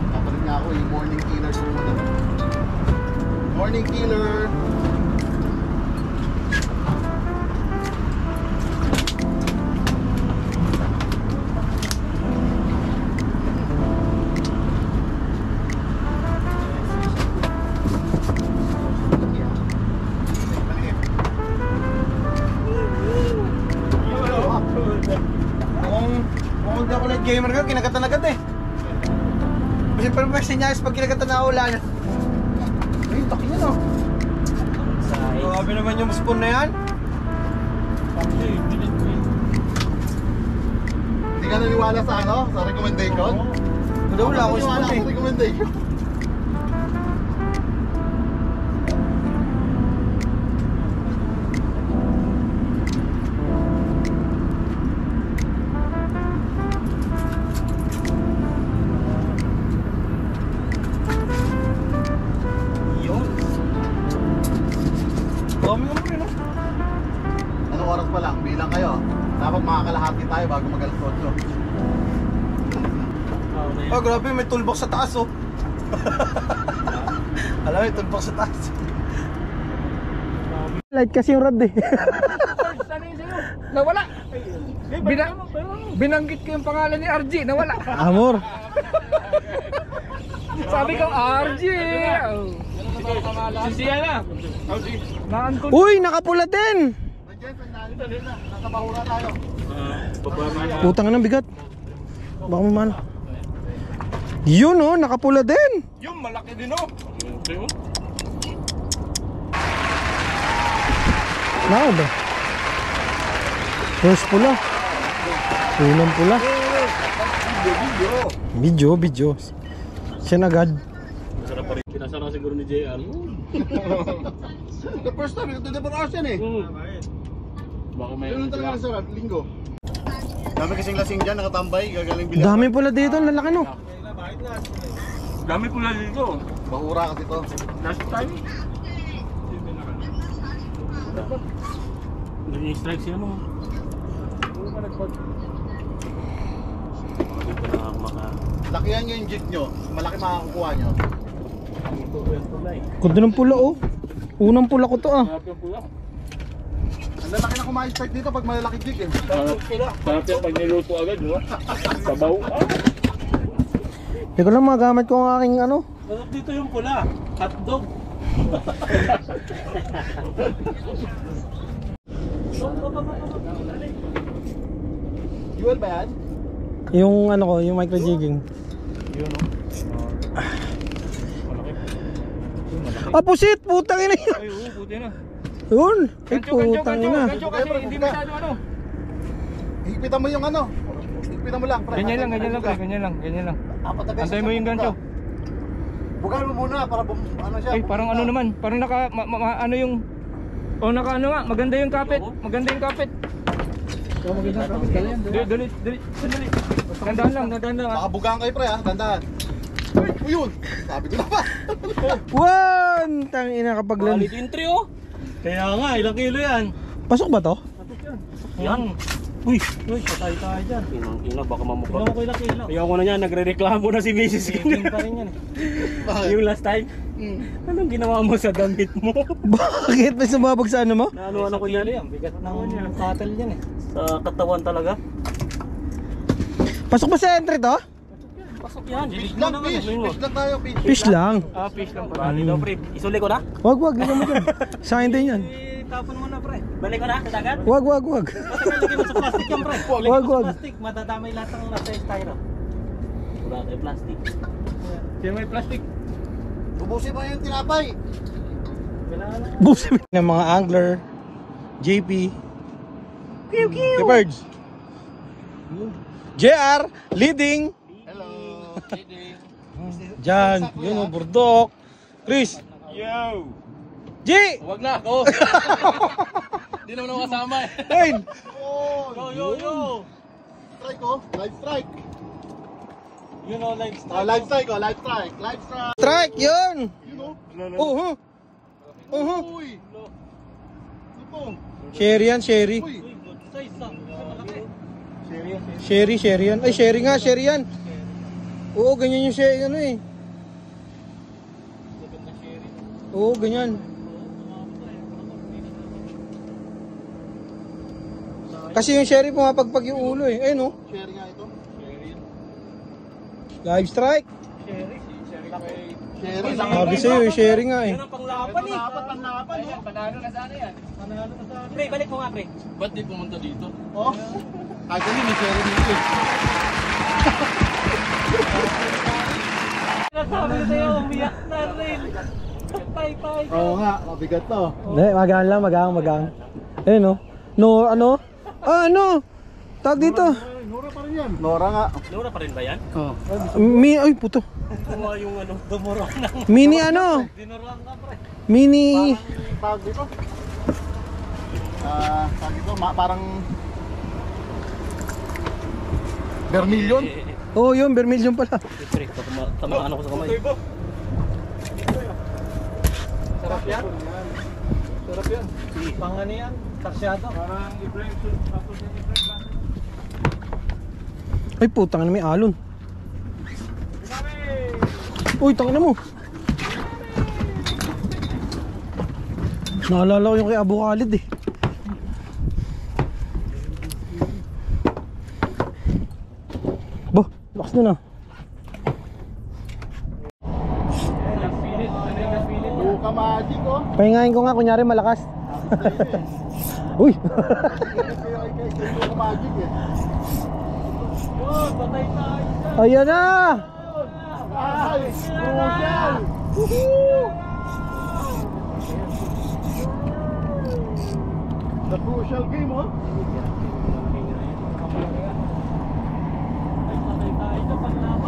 Kapalit niya ako yung morning killer ko muna. Morning killer. Gamer ka, kinagatan agad eh. Kasi parang may senyales pag kinagatan na ulan. Ay, taki niya no. Grabe naman yung spoon na yan. Hindi ka naniwala sa ano? Sa recommendation? Wala akong spoon eh. Sa recommendation. Anong oras pa lang? Bilang kayo. Dapat makakalahati tayo bago mag-alas 8. Oh, grabe, may toolbox sa taas oh. Alam mo, may toolbox sa taas. Light kasi yung rod eh. Nawala. Binanggit ko yung pangalan ni RG, nawala. Amor. Sabi ko RG. Sisiya na. Uy, nakapula din. Nasa bahura tayo. Putang ng bigat. Baka man. Yun oh, nakapula din. Yung malaki din oh. Naka ba? First pula. Unang pula. Video. Siya agad. Masarap pa rin. Kinasara siguro ni JR. The first time, ito never ask yan eh. Baka may Yun talaga nasarap, linggo. Dami kasing lasing dyan, nakatambay, gagaling bilang. Dami pula dito, ang lalaki no. dami pula dito. Bahura kasi to. Last time. Nag-strike siya mo. Lakihan nyo yung jig nyo, malaki makakakuha nyo. Kundo ng pula oh. Unang pula ko to ah. Ang lalaki na kumain-strike dito pag malalaki jig eh. Sarap yan pag niluto agad, di ba? Sabaw. Hindi ko lang magamit ko ang aking ano. Sarap dito yung pula. Hotdog. Fuel ba yan? Yung ano ko, yung micro jigging. Yun o. Ah, pusit! Putang ina yun! Ay, oo, puti na. Yun! Ay, putang ina. Gancho kasi hindi masyado ano. Higpitan mo yung ano. Higpitan mo lang. pre. Ganyan lang, ganyan lang. Antay mo yung gancho. Bukan mo muna para ano siya. Ay, parang ano naman, parang naka ano yung naka ano nga, maganda yung kapit. Maganda yung kapit. Dali. Dandahan lang. Makabugaan kayo pre ha, tandaan. Uy, yun! Sabi ko na ba? Wan! Tang ina kapag lan. Quality entry oh. Kaya nga, ilang kilo yan? Pasok ba to? Yan. Uy, patay tayo dyan. Ina, baka mamukha. Tingnan ko ilang kilo. Ayaw ko na yan, nagre-reklamo na si Mrs. Ganyan pa rin yan. Yung last time, anong ginawa mo sa damit mo? Bakit? May sumabog sa ano mo? Ano ko yan? Bigat ng cattle yan eh. Sa katawan talaga. Pasok ba sa entry to? Pasok yan. Fish lang, fish. Fish lang tayo, fish. Fish lang. Fish lang pala. Bali daw pre. Isuli ko na? Wag, lagyan mo dyan. Sa akin din yan. Tapon mo na pre. Balik ko na sa dagat? Wag. Lagyan mo sa plastic yan pre. Wag. Plastic, matadamay lahat ng nasa styro. Wala tayo plastic. Sino may plastic? Ubusin mo yung tinapay. Busin ng mga angler. JP. Birds. JR leading. Hello. Diyan, yun o, burdok. Chris. Yo! G! Wag na ako. Hindi naman ako kasama eh. Hey! Yo! Strike oh, live strike. You know live Oh, live strike oh, live strike. Live strike. Strike, yun! You know? Uhu! Uy. Ito. Sherry yan, Sherry. Uy. Sherry yan. Ay, sherry nga, sherry yan. Oo, ganyan yung sherry, ano eh. Oo, ganyan. Kasi yung sherry pumapagpag yung ulo eh. Ayun oh. Share nga ito. Live strike. Share. Sabi sa'yo, yung sherry nga eh. Yan ang panglaban eh. Panapan, no? Panalo na sana yan. Pre, balik mo nga pre. Ba't di pumunta dito? Oh. Actually, may share dito eh. Sabi ko sa'yo, umiyak na rin. Tay. Oo nga, mabigat to. Hindi, magaan lang, magaan. Ayun oh. No, ano? Ah, ano? Tag dito. Nora pa rin yan. Nora nga. Nora pa rin ba yan? Oo. Ay, puto. Kumuha yung ano, dumurong ng Mini ano? dinurang ka pre. Mini. Tawag dito. Tawag dito, parang vermilion. Oh, yun, vermilion pala. Pre, tamaan ako sa kamay. Sarap yan. Sarap yan. Pang ano yan? Taksyado. Parang i-break. Tapos i-break lang. Ay, putang na may alon. Uy, tangin na mo. Naalala ko yung kay Abu Khalid eh. Bah, lakas na na. Buka magic oh. Pahingahin ko nga, kunyari malakas. Uy! Buka magic eh. Patay tayo. Ayan na! Ay, crucial! The crucial game oh.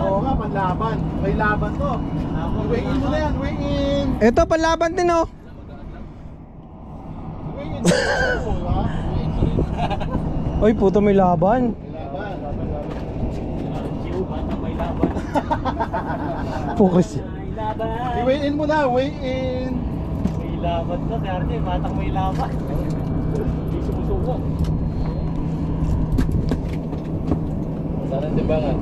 Oo nga, panlaban. May laban to. Weigh in mo na yan, weigh in. Ito, panlaban din oh. Weigh in. Oo, ha? Uy, puto may laban. Laban. May laban. Focus. May laban. I-weigh in mo na, weigh in. May laban to, si Arte, batang may laban. Hindi sumusuko. Saan ang timbangan?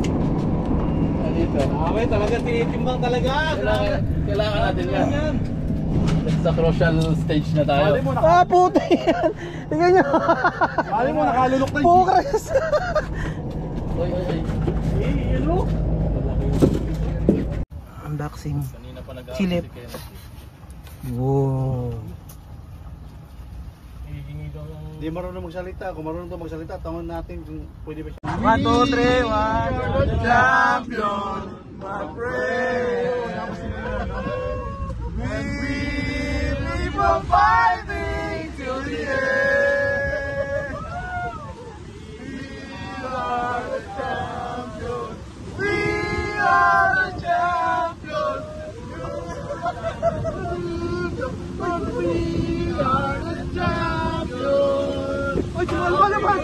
Dito. Okay, talaga tinitimbang talaga. Kailangan natin yan. Sa crucial stage na tayo. Mali mo, Ah, puto yan. Tingnan nyo. mali mo nakalulok na yung Focus. Oy. Unboxing. Kanina pa nag-aabot Silip. si Ken. Wow. Hindi marunong magsalita. Kung marunong to magsalita, tangon natin kung pwede ba siya. 1, 2, 3, 1. Champion, my friend. We live on fighting till the end. We are the champion. We are the champion. We are the champion. Ay, tumalba naman.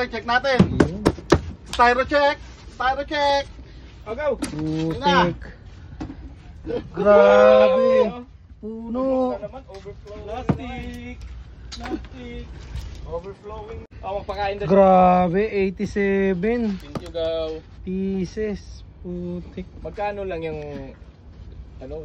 Check natin. Styro check. Styro check. Agaw! Putik. Grabe. Puno. Naman, overflow. Plastic. Overflowing. Magpakain na. Grabe, 87 Thank you, Gaw. pieces. Putik. Magkano lang yung ano